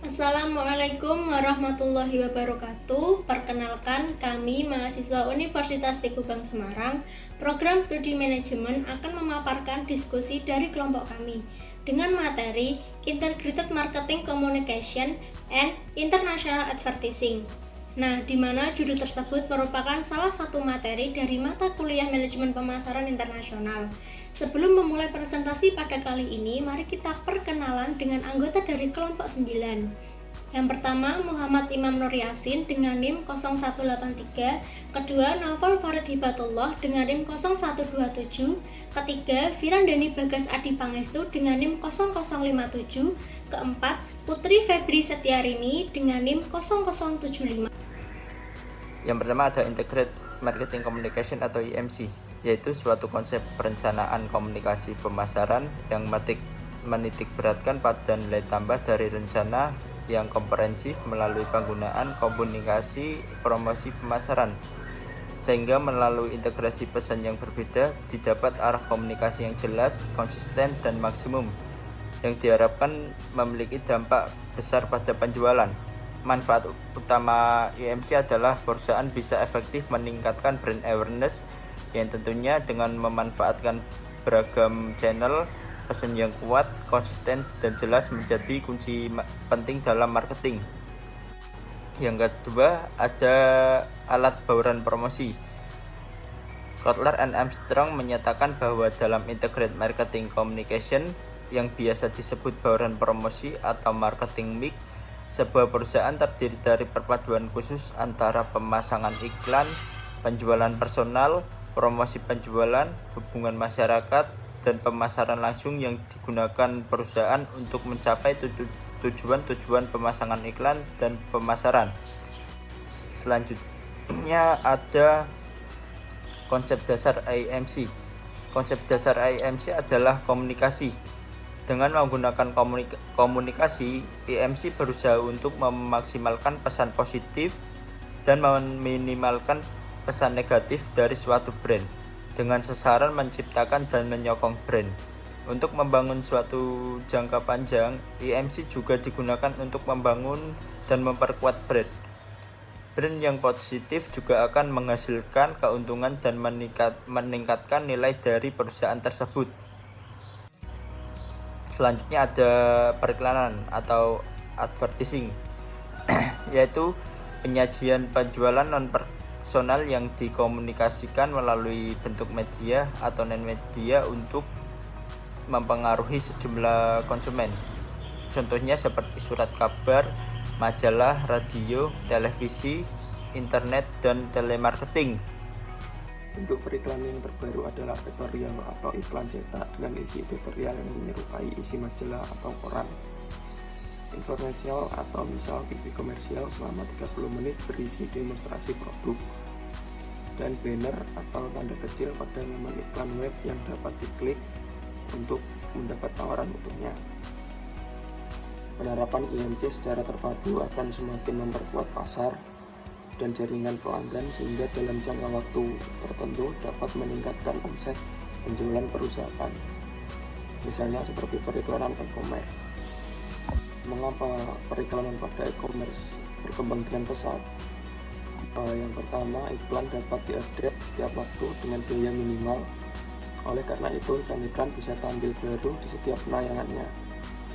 Assalamualaikum warahmatullahi wabarakatuh. Perkenalkan, kami mahasiswa Universitas Teguh Semarang, program studi manajemen akan memaparkan diskusi dari kelompok kami dengan materi Integrated Marketing Communication and International Advertising. Nah, di mana judul tersebut merupakan salah satu materi dari mata kuliah manajemen pemasaran internasional. Sebelum memulai presentasi pada kali ini, mari kita perkenalan dengan anggota dari kelompok 9. Yang pertama, Muhammad Imam Nur Yasin dengan NIM 0183, kedua, Naufal Farid Hibatullah dengan NIM 0127, ketiga, Firandani Bagas Adi Pangestu dengan NIM 0057, keempat, Putri Febri Setiarini dengan NIM 0075. Yang pertama ada Integrated Marketing Communication atau IMC, yaitu suatu konsep perencanaan komunikasi pemasaran yang menitik beratkan pada nilai tambah dari rencana yang komprehensif melalui penggunaan komunikasi promosi pemasaran, sehingga melalui integrasi pesan yang berbeda didapat arah komunikasi yang jelas, konsisten, dan maksimum yang diharapkan memiliki dampak besar pada penjualan. Manfaat utama IMC adalah perusahaan bisa efektif meningkatkan brand awareness yang tentunya dengan memanfaatkan beragam channel. Pesan yang kuat, konsisten, dan jelas menjadi kunci penting dalam marketing. Yang kedua ada alat bauran promosi. Kotler and Armstrong menyatakan bahwa dalam Integrated Marketing Communication yang biasa disebut bauran promosi atau marketing mix, sebuah perusahaan terdiri dari perpaduan khusus antara pemasangan iklan, penjualan personal, promosi penjualan, hubungan masyarakat, dan pemasaran langsung yang digunakan perusahaan untuk mencapai tujuan-tujuan pemasangan iklan dan pemasaran. Selanjutnya ada konsep dasar IMC. Konsep dasar IMC adalah komunikasi. Dengan menggunakan komunikasi, IMC berusaha untuk memaksimalkan pesan positif dan meminimalkan pesan negatif dari suatu brand, dengan sasaran menciptakan dan menyokong brand. Untuk membangun suatu jangka panjang, IMC juga digunakan untuk membangun dan memperkuat brand. Brand yang positif juga akan menghasilkan keuntungan dan meningkatkan nilai dari perusahaan tersebut. Selanjutnya ada periklanan atau advertising, yaitu penyajian penjualan non-personal yang dikomunikasikan melalui bentuk media atau non-media untuk mempengaruhi sejumlah konsumen. Contohnya seperti surat kabar, majalah, radio, televisi, internet, dan telemarketing. Bentuk periklanan yang terbaru adalah editorial atau iklan cetak dengan isi editorial yang menyerupai isi majalah atau koran. Informasional atau misal TV komersial selama 30 menit berisi demonstrasi produk. Dan banner atau tanda kecil pada laman iklan web yang dapat diklik untuk mendapat tawaran utuhnya. Penerapan IMC secara terpadu akan semakin memperkuat pasar dan jaringan pelanggan sehingga dalam jangka waktu tertentu dapat meningkatkan omset penjualan perusahaan. Misalnya seperti periklanan e-commerce. Mengapa periklanan pada e-commerce berkembang dengan pesat? Yang pertama, iklan dapat diupdate setiap waktu dengan biaya minimal. Oleh karena itu, iklan-iklan bisa tampil baru di setiap penayangannya.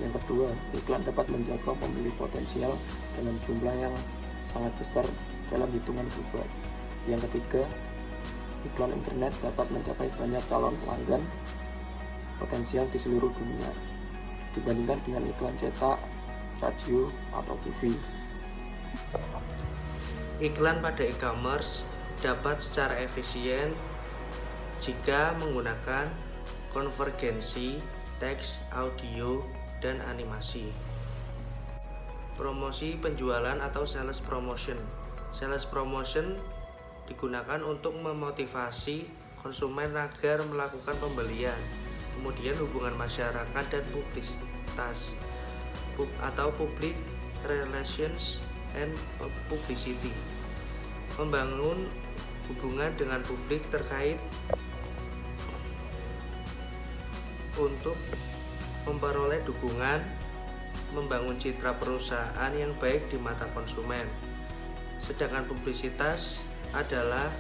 Yang kedua, iklan dapat menjangkau pembeli potensial dengan jumlah yang sangat besar dalam hitungan bulan. Yang ketiga, iklan internet dapat mencapai banyak calon pelanggan potensial di seluruh dunia dibandingkan dengan iklan cetak, radio, atau TV. Iklan pada e-commerce dapat secara efisien jika menggunakan konvergensi teks, audio, dan animasi. Promosi penjualan atau sales promotion. Sales promotion digunakan untuk memotivasi konsumen agar melakukan pembelian. Kemudian hubungan masyarakat dan publisitas atau public relations and publicity. Membangun hubungan dengan publik terkait untuk memperoleh dukungan membangun citra perusahaan yang baik di mata konsumen. Sedangkan publisitas adalah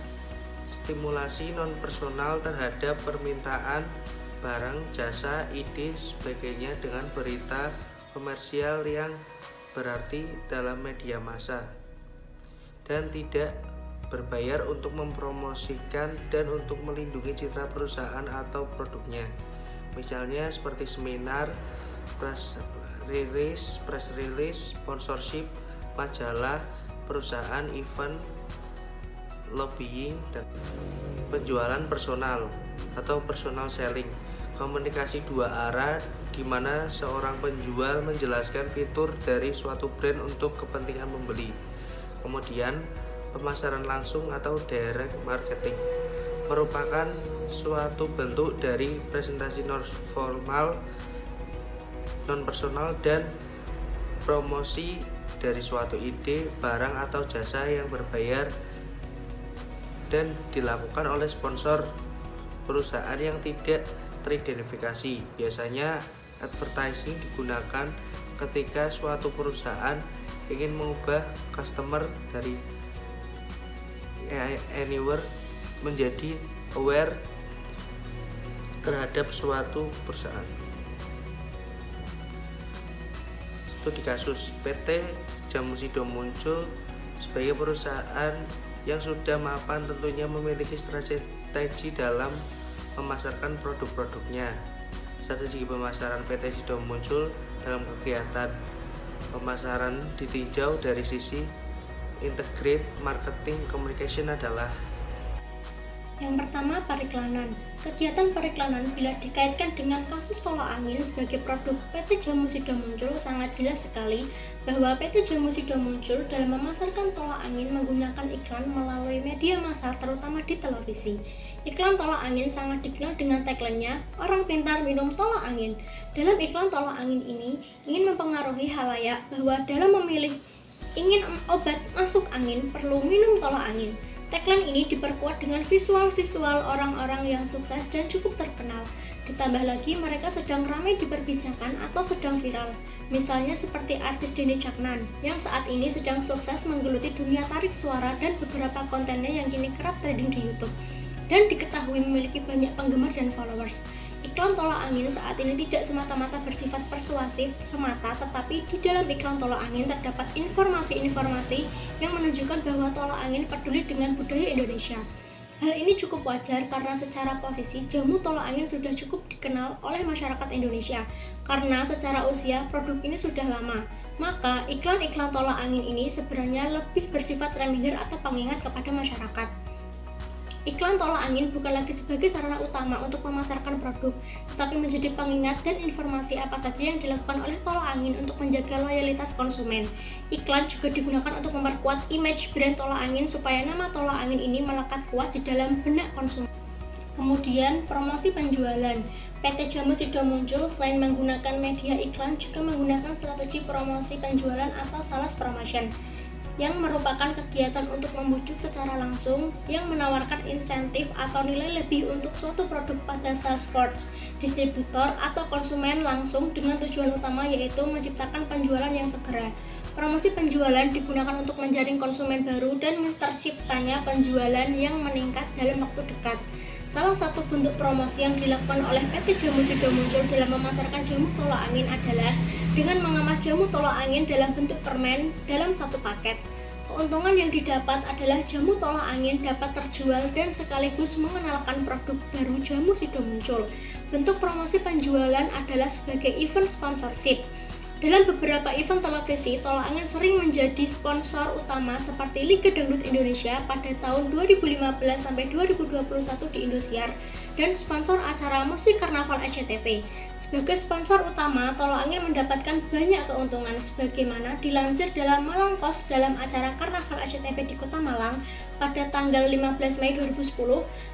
stimulasi non-personal terhadap permintaan barang, jasa, ide, sebagainya dengan berita komersial yang berarti dalam media massa dan tidak berbayar untuk mempromosikan dan untuk melindungi citra perusahaan atau produknya. Misalnya seperti seminar, press release, sponsorship, majalah, perusahaan, event, lobbying, dan penjualan personal atau personal selling. Komunikasi dua arah di mana seorang penjual menjelaskan fitur dari suatu brand untuk kepentingan membeli. Kemudian pemasaran langsung atau direct marketing merupakan suatu bentuk dari presentasi non-formal, non-personal, dan promosi dari suatu ide, barang, atau jasa yang berbayar dan dilakukan oleh sponsor perusahaan yang tidak teridentifikasi. Biasanya advertising digunakan ketika suatu perusahaan ingin mengubah customer dari anywhere menjadi aware terhadap suatu perusahaan. Studi kasus, PT Jamusido muncul sebagai perusahaan yang sudah mapan tentunya memiliki strategi dalam memasarkan produk-produknya. Strategi pemasaran PT Sido muncul dalam kegiatan pemasaran ditinjau dari sisi integrated marketing communication adalah: yang pertama, periklanan. Kegiatan periklanan bila dikaitkan dengan kasus tolak angin sebagai produk PT Jamusido muncul, sangat jelas sekali bahwa PT Jamusido muncul dalam memasarkan tolak angin menggunakan iklan melalui media massa, terutama di televisi. Iklan tolak angin sangat dikenal dengan tagline-nya, "Orang pintar minum tolak angin". Dalam iklan tolak angin ini ingin mempengaruhi halayak bahwa dalam memilih ingin obat masuk angin perlu minum tolak angin. Tagline ini diperkuat dengan visual-visual orang-orang yang sukses dan cukup terkenal. Ditambah lagi mereka sedang ramai diperbincangkan atau sedang viral. Misalnya seperti artis Denny Caknan yang saat ini sedang sukses menggeluti dunia tarik suara dan beberapa kontennya yang kini kerap trending di YouTube dan diketahui memiliki banyak penggemar dan followers. Iklan tolak angin saat ini tidak semata-mata bersifat persuasif semata, tetapi di dalam iklan tolak angin terdapat informasi-informasi yang menunjukkan bahwa tolak angin peduli dengan budaya Indonesia. Hal ini cukup wajar karena secara posisi jamu tolak angin sudah cukup dikenal oleh masyarakat Indonesia. Karena secara usia produk ini sudah lama, maka iklan-iklan tolak angin ini sebenarnya lebih bersifat reminder atau pengingat kepada masyarakat. Iklan tolak angin bukan lagi sebagai sarana utama untuk memasarkan produk, tetapi menjadi pengingat dan informasi apa saja yang dilakukan oleh tolak angin untuk menjaga loyalitas konsumen. Iklan juga digunakan untuk memperkuat image brand tolak angin supaya nama tolak angin ini melekat kuat di dalam benak konsumen. Kemudian, promosi penjualan. PT Jamusido muncul selain menggunakan media iklan juga menggunakan strategi promosi penjualan atau sales promotion, yang merupakan kegiatan untuk membujuk secara langsung yang menawarkan insentif atau nilai lebih untuk suatu produk pada sales force, distributor, atau konsumen langsung dengan tujuan utama yaitu menciptakan penjualan yang segera. Promosi penjualan digunakan untuk menjaring konsumen baru dan terciptanya penjualan yang meningkat dalam waktu dekat. Salah satu bentuk promosi yang dilakukan oleh PT Jamusido muncul dalam memasarkan jamu tolak angin adalah dengan mengemas jamu tolak angin dalam bentuk permen dalam satu paket. Keuntungan yang didapat adalah jamu tolak angin dapat terjual dan sekaligus mengenalkan produk baru Jamusido muncul. Bentuk promosi penjualan adalah sebagai event sponsorship. Dalam beberapa event televisi, tolak angin sering menjadi sponsor utama seperti Liga Dangdut Indonesia pada tahun 2015 sampai 2021 di Indosiar dan sponsor acara musik karnaval SCTV. Sebagai sponsor utama, tolak angin mendapatkan banyak keuntungan sebagaimana dilansir dalam Malang Post dalam acara karnaval SCTV di Kota Malang pada tanggal 15 Mei 2010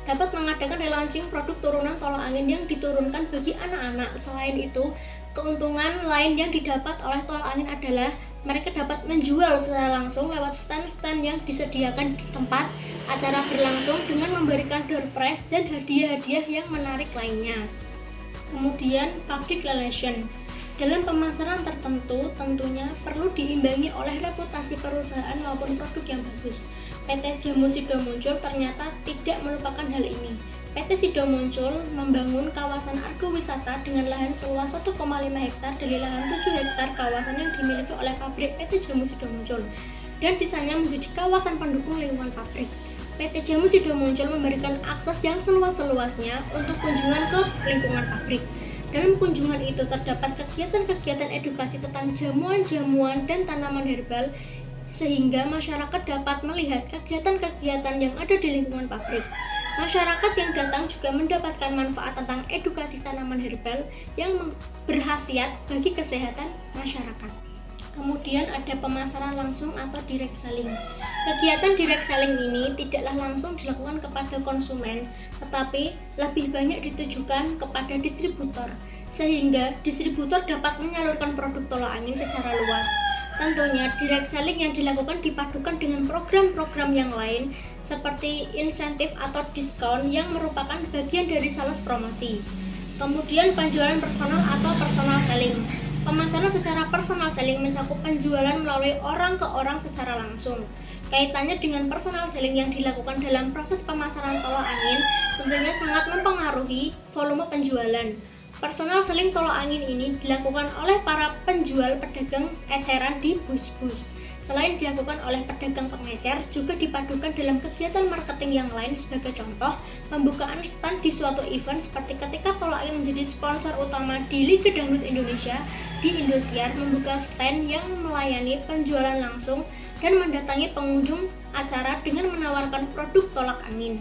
dapat mengadakan relaunching produk turunan tolak angin yang diturunkan bagi anak-anak. Selain itu, keuntungan lain yang didapat oleh tolak angin adalah mereka dapat menjual secara langsung lewat stand-stand yang disediakan di tempat acara berlangsung dengan memberikan door prize dan hadiah-hadiah yang menarik lainnya. Kemudian, public relation. Dalam pemasaran tertentu, tentunya perlu diimbangi oleh reputasi perusahaan maupun produk yang bagus. PT Jamu Sido Muncul ternyata tidak melupakan hal ini. PT Sido Muncul membangun kawasan argowisata dengan lahan seluas 1,5 hektar dari lahan 7 hektar kawasan yang dimiliki oleh pabrik PT Jamu Sido Muncul, dan sisanya menjadi kawasan pendukung lingkungan pabrik. PT Jamu Sido Muncul memberikan akses yang seluas-luasnya untuk kunjungan ke lingkungan pabrik. Dalam kunjungan itu terdapat kegiatan-kegiatan edukasi tentang jamuan-jamuan dan tanaman herbal, sehingga masyarakat dapat melihat kegiatan-kegiatan yang ada di lingkungan pabrik. Masyarakat yang datang juga mendapatkan manfaat tentang edukasi tanaman herbal yang berkhasiat bagi kesehatan masyarakat. Kemudian ada pemasaran langsung atau direct selling. Kegiatan direct selling ini tidaklah langsung dilakukan kepada konsumen, tetapi lebih banyak ditujukan kepada distributor, sehingga distributor dapat menyalurkan produk tolak angin secara luas. Tentunya direct selling yang dilakukan dipadukan dengan program-program yang lain seperti insentif atau diskon yang merupakan bagian dari sales promosi. Kemudian penjualan personal atau personal selling. Pemasaran secara personal selling mencakup penjualan melalui orang ke orang secara langsung. Kaitannya dengan personal selling yang dilakukan dalam proses pemasaran tolak angin tentunya sangat mempengaruhi volume penjualan. Personal selling tolak angin ini dilakukan oleh para penjual pedagang eceran di bus-bus. Selain dilakukan oleh pedagang pengecer, juga dipadukan dalam kegiatan marketing yang lain. Sebagai contoh, pembukaan stand di suatu event seperti ketika tolak angin menjadi sponsor utama di Liga Dangdut Indonesia di Indosiar, membuka stand yang melayani penjualan langsung dan mendatangi pengunjung acara dengan menawarkan produk tolak angin.